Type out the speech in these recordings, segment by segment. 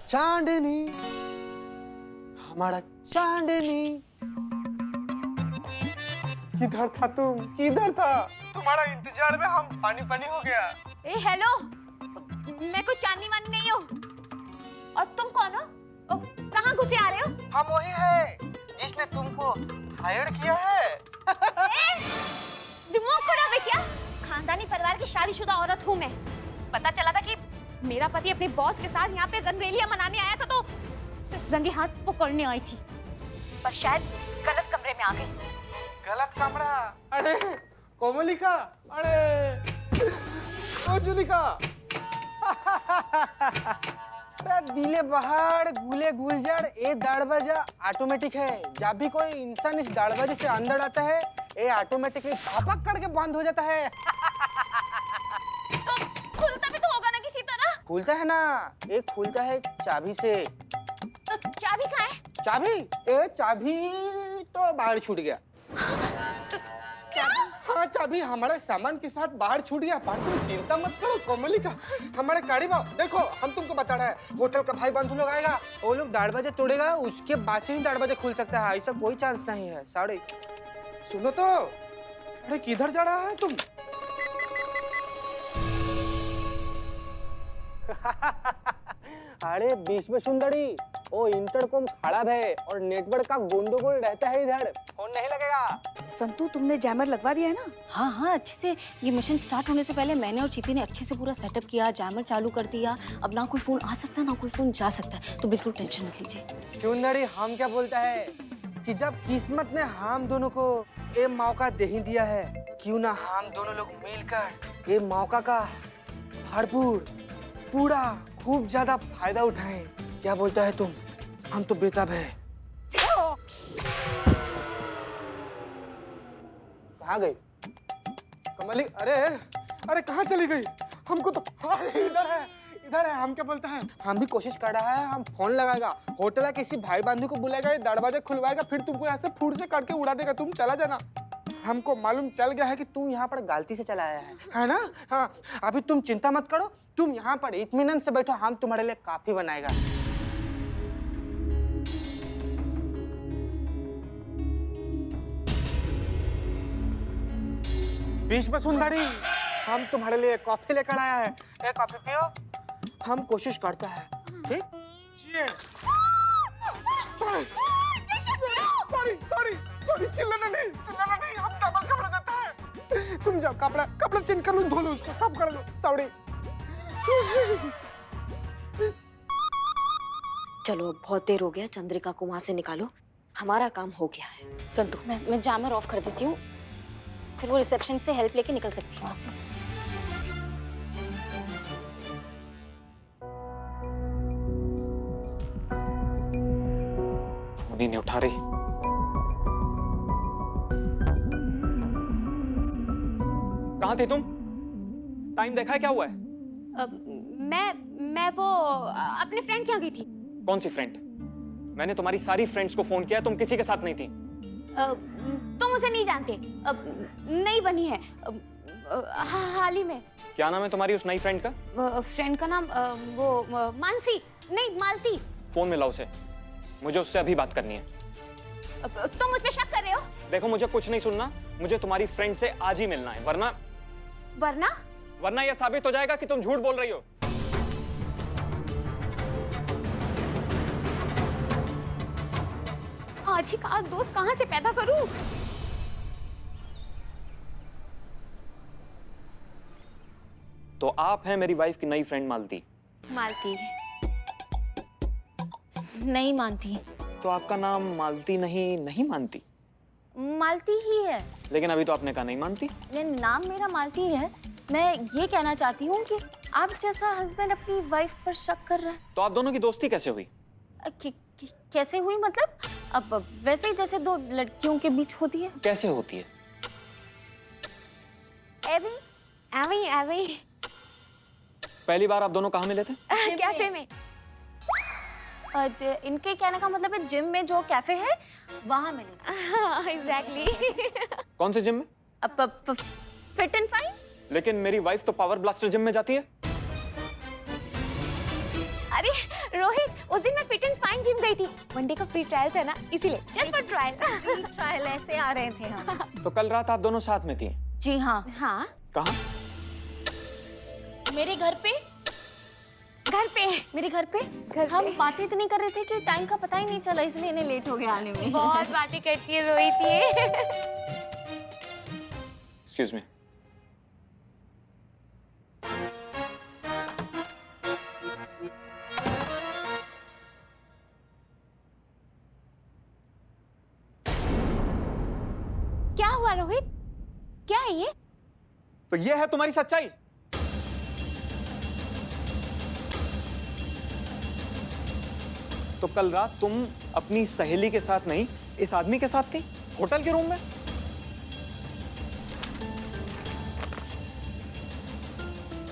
चांदनी, हमारा चांदनी। किधर था तुम? किधर था? तुम्हारा इंतजार में हम पानी पानी हो गया। ए हेलो, मैं कोई चांदनी वानी नहीं हूँ। और तुम कौन हो? कहाँ घुसे आ रहे हो? हम वही है जिसने तुमको हायर किया है। दिमाग खराब है क्या? खानदानी परिवार की शादीशुदा औरत हूँ मैं। पता चला था कि मेरा पति अपने बॉस के साथ यहाँ पे रंगरेलियां मनाने आया था, तो सिर्फ रंगे हाथ पकड़ने आई थी, पर शायद गलत कमरे में आ गई। गलत कमरा? अरे कोमलिका, अरे ओ जुलिका। दिले बहार गुले गुलजार, ये दरवाजा ऑटोमेटिक है। जब भी कोई इंसान इस दरवाजे से अंदर आता है, ये ऑटोमेटिकली धपक करके बंद हो जाता है। तो खुलता भी तो होगा ना किसी तरह? खुलता है ना, एक खुलता है चाबी से। तो चाबी कहाँ है? चाबी? चाबी तो बाहर छूट गया। हाँ, चाबी हमारे सामान के साथ बाहर छूट गया। पर तुम चिंता मत करो कोमलिका, हमारे गाड़ी में देखो, हम तुमको बता रहे हैं, होटल का भाई बंधु लोग आएगा, वो लोग दरवाजे तोड़ेगा, उसके बाद से ही दरवाजा खुल सकता है। ऐसा कोई चांस नहीं है। साड़ी सुनो तो, अरे किधर जा रहा है तुम? अरे बीच में सुंदरी, वो इंटरकॉम खराब है और नेटवर्क का गोंडोगोल रहता है, इधर फोन नहीं लगेगा। संतू, तुमने जैमर लगवा दिया है ना? हाँ हाँ, अच्छे से। ये मिशन स्टार्ट होने से पहले मैंने और चीती ने अच्छे से पूरा सेटअप किया, जैमर चालू कर दिया। अब ना कोई फोन आ सकता है ना कोई फोन जा सकता है, तो बिल्कुल टेंशन मत लीजिए। सुंदरी, हम क्या बोलता है कि जब किस्मत ने हम दोनों को ये मौका दे ही दिया है, क्यों ना हम दोनों लोग मिलकर ये मौका का भरपूर पूरा खूब ज्यादा फायदा उठाएं। क्या बोलता है तुम? हम तो बेताब है। कहाँ गई कमली? अरे कहाँ चली गई? हमको तो इधर है, इधर है। हम क्या बोलता है, हम भी कोशिश कर रहा है, हम फोन लगाएगा, होटल का किसी भाई बंधु को बुलाएगा, दरवाजा खुलवाएगा, फिर तुमको यहाँ से फुट से करके उड़ा देगा। तुम चला जाना। हमको मालूम चल गया है कि तुम यहाँ पर गलती से चला आया है ना? हाँ, अभी तुम चिंता मत करो, तुम यहाँ पर इत्मीनान से बैठो, हम तुम्हारे लिए काफी बनाएगा। बीच में सुंदरी, हम तुम्हारे लिए कॉफी लेकर आया है। एक कॉफी पियो, हम कोशिश करते हैं। ठीक? Cheers! सॉरी, चिल्लाना नहीं, हम डबल कपड़ा देता है। तुम जाओ, कपड़ा चेंज कर लो, धो लो उसको, सब कर लो। सॉरी। चलो, बहुत देर हो गया, चंद्रिका को वहां से निकालो, हमारा काम हो गया है। संतू, मैं जैमर ऑफ कर देती हूँ, फिर वो रिसेप्शन से हेल्प लेके निकल सकती है वहां से। फोन ही नहीं उठा रही। कहाँ थे तुम? टाइम देखा है, क्या हुआ है? मैं वो अपने फ्रेंड के यहाँ गई थी। कौन सी फ्रेंड? मैंने तुम्हारी सारी फ्रेंड्स को फोन किया, तुम किसी के साथ नहीं थी। तुम उसे नहीं जानते, नई बनी है, हाल ही में। क्या नाम है तुम्हारी उस नई फ्रेंड का? फ्रेंड का नाम वो मानसी नहीं, मालती। फोन मिलाओ उसे, मुझे उससे अभी बात करनी है। तुम मुझ पे शक कर रहे हो? देखो, मुझे कुछ नहीं सुनना, मुझे तुम्हारी फ्रेंड से आज ही मिलना है, वरना यह साबित हो जाएगा कि तुम झूठ बोल रही हो। आज ही का दोस्त कहाँ से पैदा करूं? तो आप हैं मेरी वाइफ की नई फ्रेंड मालती? मालती नहीं मानती। तो आपका नाम मालती नहीं मानती? मालती ही है। लेकिन अभी तो आपने कहा नहीं मानती। नाम मेरा मालती है। मैं ये कहना चाहती हूँ कि आप जैसा हस्बैंड अपनी वाइफ पर शक कर रहा है। तो आप दोनों की दोस्ती कैसे हुई? कैसे हुई मतलब? अब वैसे ही जैसे दो लड़कियों के बीच होती है। कैसे होती है? एवी। पहली बार आप दोनों कहाँ मिले थे? कैफे में। इनके कहने का मतलब है जिम में जो कैफे है वहां मिले। एग्जैक्टली। कौन से जिम में? Fit and fine. लेकिन मेरी वाइफ तो पावर ब्लास्टर जिम में जाती है। अरे रोहित, उस दिन मैं फिट एंड फाइन जिम गई थी। वनडे का फ्री ट्रायल था ना, इसीलिए जस्ट फॉर ट्रायल। ट्रायल ऐसे आ रहे थे हम। तो कल रात आप दोनों साथ में थी? जी हाँ। हाँ, कहाँ? मेरे घर पे। घर पे। मेरे घर पे हम बातें इतनी कर रहे थे कि टाइम का पता ही नहीं चला, इसलिए इन्हें लेट हो गया आने में। बहुत बातें करती है रोहित ये। Excuse me. क्या हुआ रोहित? क्या है ये? तो ये है तुम्हारी सच्चाई? तो कल रात तुम अपनी सहेली के साथ नहीं, इस आदमी के साथ थी, होटल के रूम में?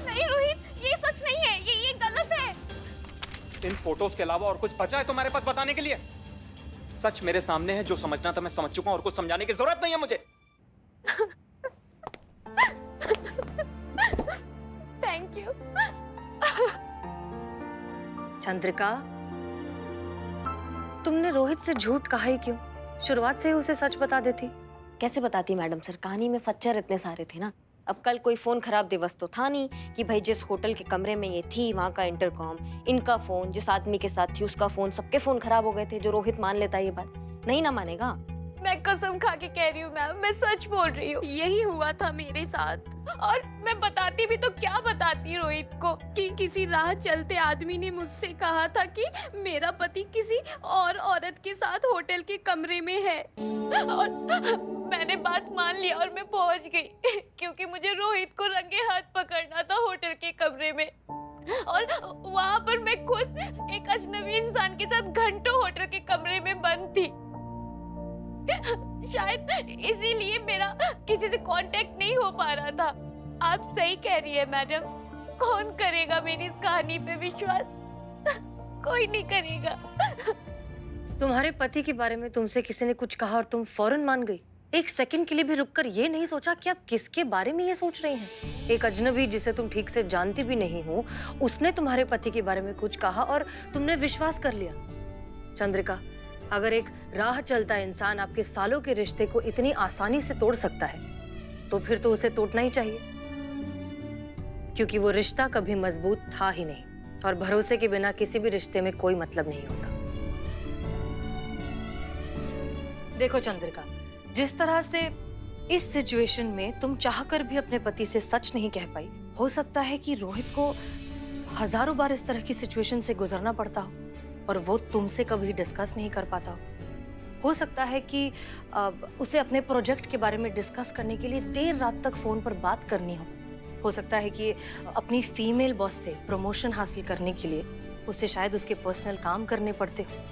नहीं रोहित, ये सच नहीं है, ये गलत है। इन फोटोज के अलावा और कुछ बचा है तुम्हारे पास बताने के लिए? सच मेरे सामने है, जो समझना था मैं समझ चुका हूं और कुछ समझाने की जरूरत नहीं है मुझे। Thank you. चंद्रिका, तुमने रोहित से झूठ कहा ही क्यों? शुरुआत से ही उसे सच बता देती। कैसे बताती मैडम सर, कहानी में फच्चर इतने सारे थे ना। अब कल कोई फोन खराब दिवस तो था नहीं कि भाई जिस होटल के कमरे में ये थी वहाँ का इंटरकॉम, इनका फोन, जिस आदमी के साथ थी उसका फोन, सबके फोन खराब हो गए थे। जो रोहित मान लेता ये बात, नहीं ना मानेगा। मैं कसम खा के कह रही हूँ मैम, मैं सच बोल रही हूँ। यही हुआ था मेरे साथ। और मैं बताती भी तो क्या बताती रोहित को कि किसी राह चलते आदमी ने मुझसे कहा था कि मेरा पति किसी और औरत के साथ होटल के कमरे में है। और मैंने बात मान लिया और मैं पहुंच गई क्योंकि मुझे रोहित को रंगे हाथ पकड़ना था होटल के कमरे में। और वहां पर मैं खुद एक अजनबी इंसान के साथ घंटों होटल के कमरे में बंद थी। शायद इसीलिए मेरा किसी से कांटेक्ट नहीं हो पा रहा था। आप सही कह रही है मैडम, कौन करेगा मेरी इस कहानी पे विश्वास? कोई नहीं करेगा। तुम्हारे पति के बारे में तुमसे किसी ने कुछ कहा और तुम फौरन मान गई? एक सेकंड के लिए भी रुककर ये नहीं सोचा कि आप किसके बारे में ये सोच रही हैं? एक अजनबी जिसे तुम ठीक से जानती भी नहीं हो, उसने तुम्हारे पति के बारे में कुछ कहा और तुमने विश्वास कर लिया। चंद्रिका, अगर एक राह चलता इंसान आपके सालों के रिश्ते को इतनी आसानी से तोड़ सकता है, तो फिर तो उसे तोड़ना ही चाहिए, क्योंकि वो रिश्ता कभी मजबूत था ही नहीं और भरोसे के बिना किसी भी रिश्ते में कोई मतलब नहीं होता। देखो चंद्रिका, जिस तरह से इस सिचुएशन में तुम चाहकर भी अपने पति से सच नहीं कह पाई, हो सकता है कि रोहित को हजारों बार इस तरह की सिचुएशन से गुजरना पड़ता हो और वो तुमसे कभी डिस्कस नहीं कर पाता हो सकता है कि उसे अपने प्रोजेक्ट के बारे में डिस्कस करने के लिए देर रात तक फोन पर बात करनी हो सकता है कि अपनी फीमेल बॉस से प्रमोशन हासिल करने के लिए उसे शायद उसके पर्सनल काम करने पड़ते हो।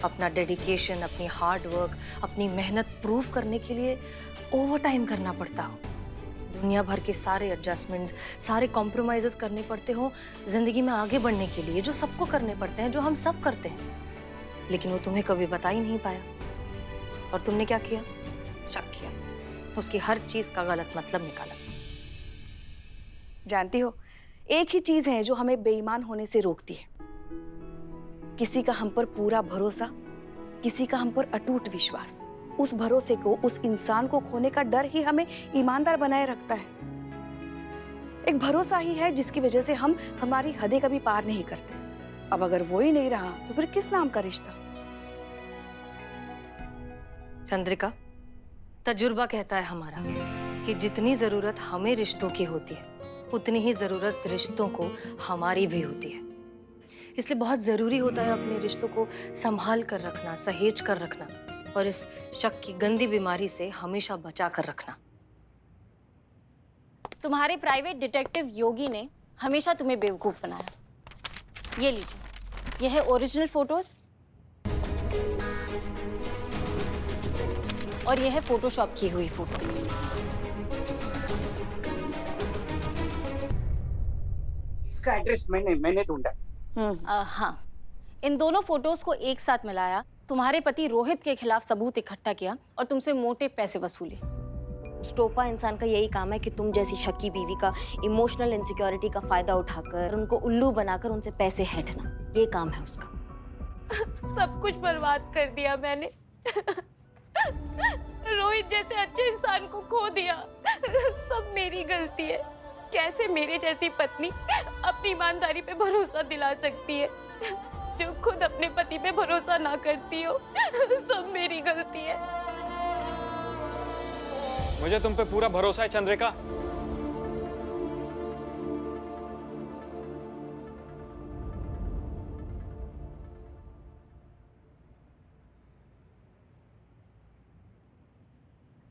अपना डेडिकेशन, अपनी हार्ड वर्क, अपनी मेहनत प्रूव करने के लिए ओवर टाइम करना पड़ता हो। दुनिया भर के सारे एडजस्टमेंट्स, सारे कॉम्प्रोमाइजेस करने पड़ते हो जिंदगी में आगे बढ़ने के लिए, जो सबको करने पड़ते हैं, जो हम सब करते हैं। लेकिन वो तुम्हें कभी बता ही नहीं पाया और तुमने क्या किया? शक किया, उसकी हर चीज का गलत मतलब निकाला। जानती हो, एक ही चीज है जो हमें बेईमान होने से रोकती है, किसी का हम पर पूरा भरोसा, किसी का हम पर अटूट विश्वास। उस भरोसे को, उस इंसान को खोने का डर ही हमें ईमानदार बनाए रखता है। एक भरोसा ही है जिसकी वजह से हम हमारी हदें कभी पार नहीं करते। अब अगर वो ही नहीं रहा तो फिर किस नाम का रिश्ता? चंद्रिका, तजुर्बा कहता है हमारा कि जितनी जरूरत हमें रिश्तों की होती है, उतनी ही जरूरत रिश्तों को हमारी भी होती है। इसलिए बहुत जरूरी होता है अपने रिश्तों को संभाल कर रखना, सहेज कर रखना और इस शक की गंदी बीमारी से हमेशा बचा कर रखना। तुम्हारे प्राइवेट डिटेक्टिव योगी ने हमेशा तुम्हें बेवकूफ बनाया। ये लीजिए, ये है ओरिजिनल फोटोज और ये है फोटोशॉप की हुई फोटो। इसका एड्रेस मैंने ढूंढा। हाँ, इन दोनों फोटोज को एक साथ मिलाया, तुम्हारे पति रोहित के खिलाफ सबूत इकट्ठा किया और तुमसे मोटे पैसे वसूले। उस टोपा इंसान का यही काम है कि तुम जैसी शक्की बीवी का इमोशनल इनसिक्योरिटी का फायदा उठाकर उनको उल्लू बनाकर उनसे पैसे हैंटना, ये काम है उसका। सब कुछ बर्बाद कर दिया मैंने। रोहित जैसे अच्छे इंसान को खो दिया। सब मेरी गलती है। कैसे मेरे जैसी पत्नी अपनी ईमानदारी पे भरोसा दिला सकती है, जो खुद अपने पति पे भरोसा ना करती हो। सब मेरी गलती है। मुझे तुम पे पूरा भरोसा है चंद्रिका।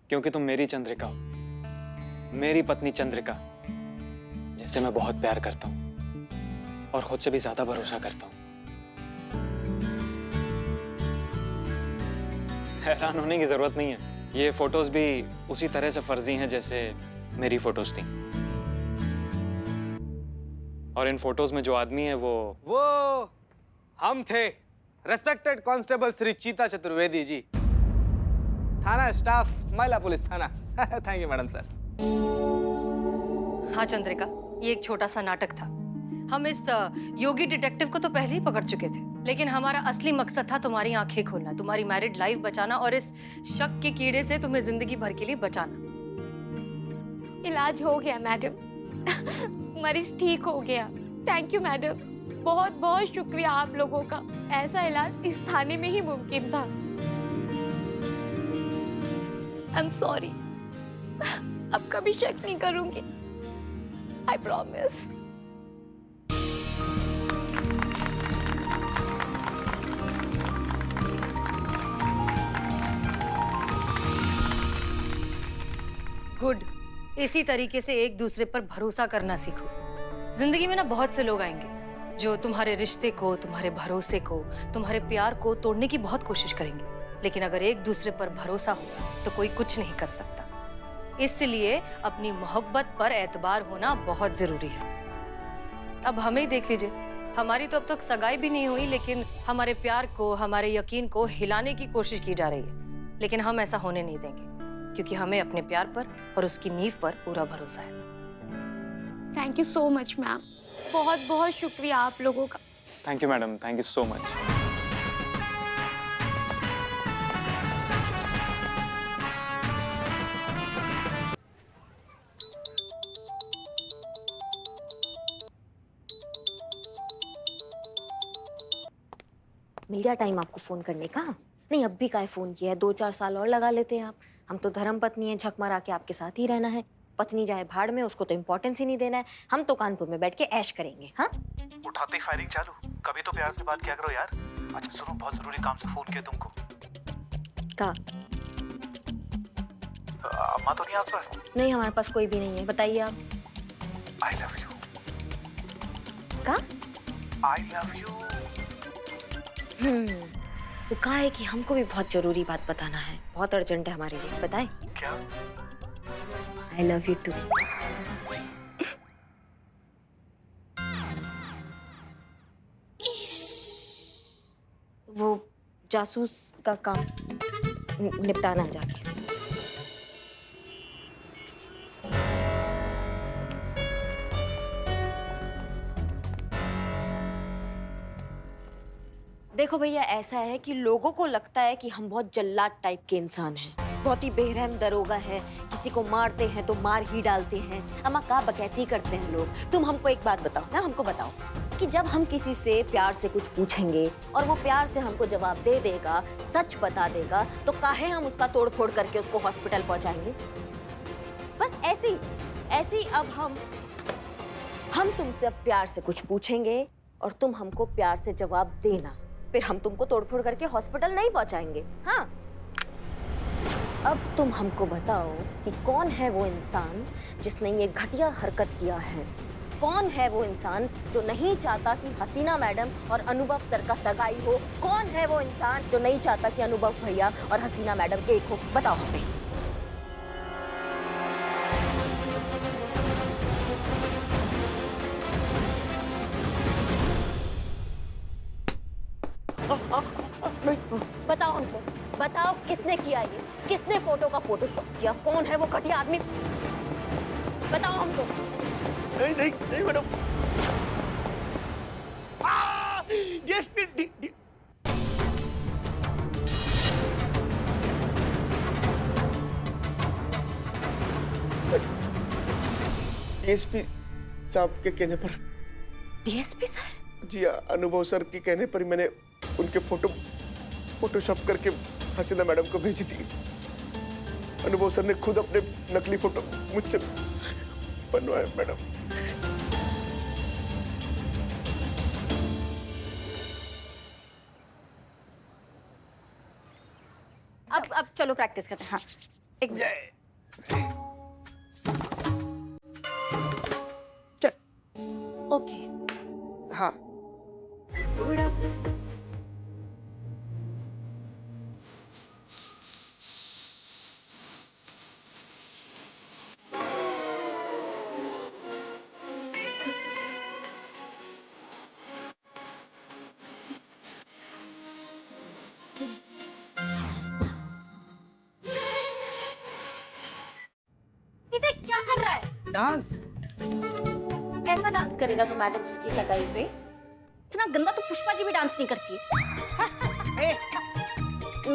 क्योंकि तुम मेरी चंद्रिका हो, मेरी पत्नी चंद्रिका, जिससे मैं बहुत प्यार करता हूं और खुद से भी ज्यादा भरोसा करता हूं। हैरान होने की जरूरत नहीं है, ये फोटोज भी उसी तरह से फर्जी हैं जैसे मेरी फोटोज थी। और इन फोटोज में जो आदमी है वो हम थे, रेस्पेक्टेड कांस्टेबल श्री चीता चतुर्वेदी जी, थाना स्टाफ, महिला पुलिस थाना। Thank you madam sir. हाँ चंद्रिका, ये एक छोटा सा नाटक था। हम इस योगी डिटेक्टिव को तो पहले ही पकड़ चुके थे, लेकिन हमारा असली मकसद था तुम्हारी आंखें खोलना, तुम्हारी मैरिड लाइफ बचाना और इस शक के कीड़े से तुम्हें जिंदगी भर के लिए बचाना। इलाज हो गया मैडम। मरीज ठीक हो गया। थैंक यू मैडम, बहुत बहुत शुक्रिया आप लोगों का। ऐसा इलाज इस थाने में ही मुमकिन था। I am sorry. अब कभी शक नहीं करूंगी। I promise. गुड, इसी तरीके से एक दूसरे पर भरोसा करना सीखो। जिंदगी में ना बहुत से लोग आएंगे जो तुम्हारे रिश्ते को, तुम्हारे भरोसे को, तुम्हारे प्यार को तोड़ने की बहुत कोशिश करेंगे, लेकिन अगर एक दूसरे पर भरोसा हो तो कोई कुछ नहीं कर सकता। इसलिए अपनी मोहब्बत पर एतबार होना बहुत जरूरी है। अब हमें ही देख लीजिए, हमारी तो अब तक सगाई भी नहीं हुई, लेकिन हमारे प्यार को, हमारे यकीन को हिलाने की कोशिश की जा रही है। लेकिन हम ऐसा होने नहीं देंगे, क्योंकि हमें अपने प्यार पर और उसकी नींव पर पूरा भरोसा है। Thank you so much ma'am, बहुत बहुत शुक्रिया आप लोगों का। Thank you madam, thank you so much. मिल गया टाइम आपको फोन करने का? नहीं, अब भी काहे फोन किया है? 2-4 साल और लगा लेते हैं आप। हम तो धर्म पत्नी है, झक मारा के आपके साथ ही रहना है। पत्नी जाए भाड़ में, उसको तो इम्पोर्टेंस ही नहीं देना है। हम तो कानपुर में बैठ के ऐश करेंगे। हाँ, उठाते ही फायरिंग चालू। कभी तो प्यार से बात किया करो यार। अच्छा सुनो, बहुत जरूरी काम से फोन किया तुमको। का अम्मा तो नहीं आसपास? नहीं, हमारे पास कोई भी नहीं है। बताइए आप। आई लव यू। का आई लव यू। वो कहा है कि हमको भी बहुत जरूरी बात बताना है, बहुत अर्जेंट है हमारे लिए। बताएं? क्या? I love you too. वो जासूस का काम निपटाना है जाके। देखो भैया, ऐसा है कि लोगों को लगता है कि हम बहुत जल्लाद टाइप के इंसान हैं, बहुत ही बेरहम दरोगा है, किसी को मारते हैं तो मार ही डालते हैं, अम्मा का बकैती करते हैं लोग। तुम हमको एक बात बताओ ना, हमको बताओ कि जब हम किसी से प्यार से कुछ पूछेंगे और वो प्यार से हमको जवाब दे देगा, सच बता देगा, तो काहे हम उसका तोड़ फोड़ करके उसको हॉस्पिटल पहुंचाएंगे? बस ऐसे ही अब हम तुमसे अब प्यार से कुछ पूछेंगे और तुम हमको प्यार से जवाब देना, फिर हम तुमको तोड़फोड़ करके हॉस्पिटल नहीं पहुंचाएंगे। हाँ, अब तुम हमको बताओ कि कौन है वो इंसान जिसने ये घटिया हरकत किया है? कौन है वो इंसान जो नहीं चाहता कि हसीना मैडम और अनुभव सर का सगाई हो? कौन है वो इंसान जो नहीं चाहता कि अनुभव भैया और हसीना मैडम एक हो? बताओ हमें। बताओ हमको, बताओ किसने किसने किया ये? किसने फोटो का फोटोशॉप किया? कौन है वो घटिया आदमी? बताओ हमको। नहीं नहीं नहीं मैडम। डीएसपी डीएसपी साहब के कहने पर। DSP sir? जी हाँ, अनुभव सर के कहने पर मैंने उनके फोटोशॉप करके हसीना मैडम को भेजी थी। अनुभव सर ने खुद अपने नकली फोटो मुझसे बनवाए मैडम। अब चलो प्रैक्टिस करते हैं। हाँ, एक ओके। हाँ ये क्या कर रहा है? डांस। कैसा डांस करेगा तो मैडम की सगाई पे? इतना गंदा तो पुष्पा जी भी डांस नहीं करती है।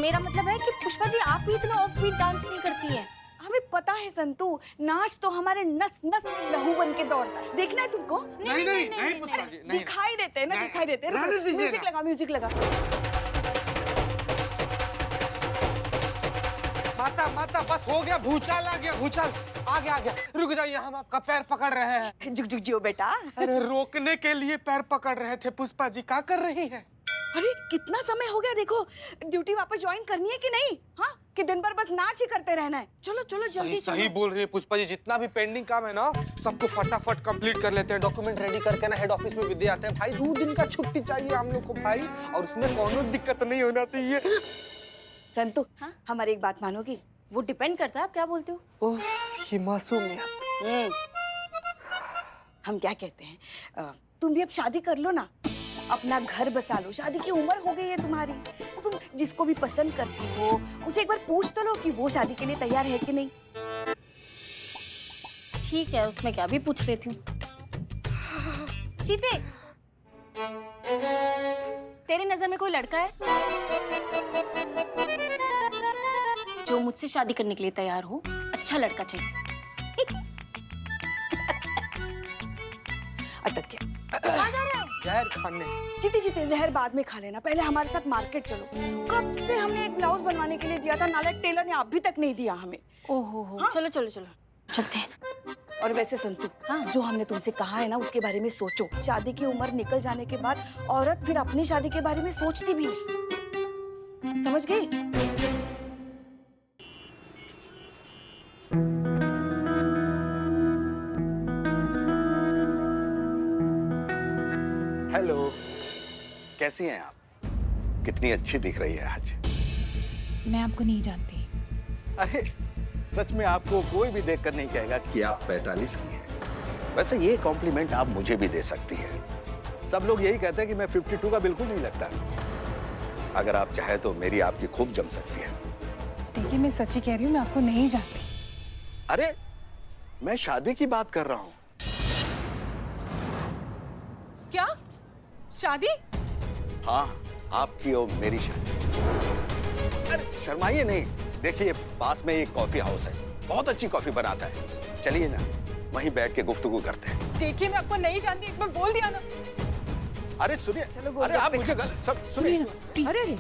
मेरा मतलब है कि पुष्पा जी आप भी इतना ऑफ बीट डांस नहीं करती है। हमें पता है संतू, नाच तो हमारे नस नस में लहू बन के दौड़ता है। देखना है तुमको? नहीं नहीं नहीं पुष्पा जी, नहीं दिखाई देते हैं ना, नहीं, दिखाई देते हैं। रहने दीजिए म्यूजिक ना। लगा, म्यूजिक लगा। माता माता बस हो गया, भूचाल आ गया, भूचाल आ गया। रुक जाइए, हम आपका पैर पकड़ रहे हैं। जुग जुग जियो बेटा। अरे रोकने के लिए पैर पकड़ रहे थे। पुष्पा जी क्या कर रही है? अरे कितना समय हो गया, देखो ड्यूटी वापस ज्वाइन करनी है कि नहीं? हाँ, कि दिन भर बस नाच ही करते रहना है? चलो चलो जल्दी सही चलो। बोल रही है पुष्पा जी। जितना भी पेंडिंग काम है ना, सबको फटाफट कंप्लीट कर लेते हैं। डॉक्यूमेंट रेडी करके ना हेड ऑफिस में भी दे आते हैं। भाई 2 दिन का छुट्टी चाहिए हम लोग को भाई, और उसमें कोनो दिक्कत नहीं होना चाहिए। संतू, हाँ? हमारी एक बात मानोगी? वो डिपेंड करता है आप क्या बोलते हो। ओह, ये मासूमियत। हम क्या कहते हैं, तुम भी अब शादी कर लो ना, अपना घर बसा लो। शादी की उम्र हो गई है तुम्हारी, तो तुम जिसको भी पसंद करती हो उसे एक बार पूछ तो लो कि वो शादी के लिए तैयार है कि नहीं। ठीक है, उसमें क्या भी पूछ लेती हूँ। चीते, तेरी नजर में कोई लड़का है जो मुझसे शादी करने के लिए तैयार हो? अच्छा लड़का चाहिए। अटक गया। जहर खाने। जीते जीते जहर बाद में खा लेना, पहले हमारे साथ मार्केट चलो। कब से हमने एक ब्लाउज बनवाने के लिए दिया था, नालायक टेलर ने अभी तक नहीं दिया हमें। ओहो हो, हाँ? चलो चलो चलो चलते हैं। और वैसे संतू, हाँ? जो हमने तुमसे कहा है ना, उसके बारे में सोचो। शादी की उम्र निकल जाने के बाद औरत फिर अपनी शादी के बारे में सोचती भी नहीं। समझ गई? हेलो, कैसी हैं आप? कितनी अच्छी दिख रही है आज। मैं आपको नहीं जानती। अरे सच में आपको कोई भी देखकर नहीं कहेगा कि आप 45 की हैं। वैसे ये कॉम्प्लीमेंट आप मुझे भी दे सकती हैं। सब लोग यही कहते हैं कि मैं 52 का बिल्कुल नहीं लगता। अगर आप चाहे तो मेरी आपकी खूब जम सकती है। देखिए, मैं सच्ची कह रही हूँ, मैं आपको नहीं जानती। अरे मैं शादी की बात कर रहा हूँ। क्या? शादी? हाँ, आपकी और मेरी शादी। अरे शर्माइए नहीं, देखिए पास में एक कॉफी हाउस है, बहुत अच्छी कॉफी बनाता है। चलिए ना, वहीं बैठ के गुफ्तगू करते हैं। देखिए, मैं आपको नहीं जानती, एक बार बोल दिया ना। अरे सुनिए, अरे आप मुझे गलत सब सुनिए सुनिए। ना, प्लीज। अरे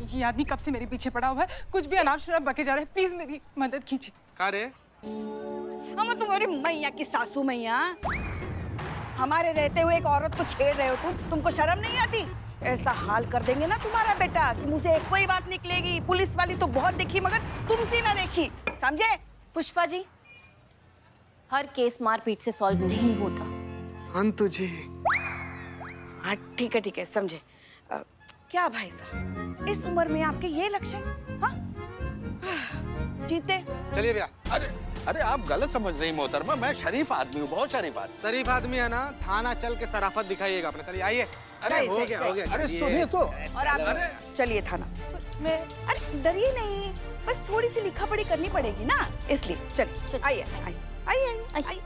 ये आदमी कब से मेरे पीछे पड़ा हुआ है, कुछ भी अनाप शनाप बके जा रहा है। प्लीज मेरी मदद कीजिए। का रे? हम तुम्हारी मैया की सासू मैया, हमारे रहते हुए एक औरत को छेड़ रहे हो तुमको शर्म नहीं आती? ऐसा हाल कर देंगे ना तुम्हारा बेटा कि मुझे एक कोई बात निकलेगी। पुलिस वाली तो बहुत देखी, मगर तुमसे ना देखी, समझे? पुष्पा जी, हर केस मारपीट से सॉल्व नहीं होता। संतु जी। हाँ ठीक है, समझे। क्या भाई साहब, इस उम्र में आपके ये लक्षण? हाँ? जीते। चलिए भैया। अरे आप गलत समझ रही मोहतरमा, मैं शरीफ आदमी हूँ, बहुत शरीफ आदमी। शरीफ आदमी है ना, थाना चल के शराफत दिखाइएगा अपना। चलिए आइए। अरे हो गया। अरे सुनिए तो। और आप चलिए थाना। मैं अरे डरिए नहीं, बस थोड़ी सी लिखा पढ़ी करनी पड़ेगी ना, इसलिए चलिए आइए आइए आइए आइए